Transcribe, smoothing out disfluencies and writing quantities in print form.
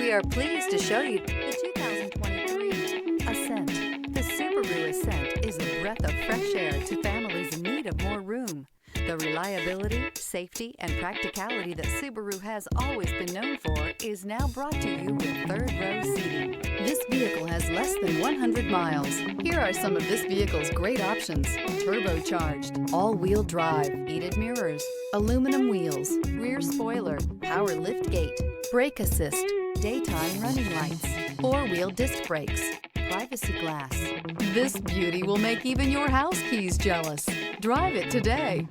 We are pleased to show you the 2023 Ascent. The Subaru Ascent is a breath of fresh air to families in need of more room. The reliability, safety, and practicality that Subaru has always been known for is now brought to you with third-row seating. This vehicle has less than 100 miles. Here are some of this vehicle's great options: turbocharged, all-wheel drive, heated mirrors, aluminum wheels, rear spoiler, power liftgate, brake assist, daytime running lights, four-wheel disc brakes, privacy glass. This beauty will make even your house keys jealous. Drive it today.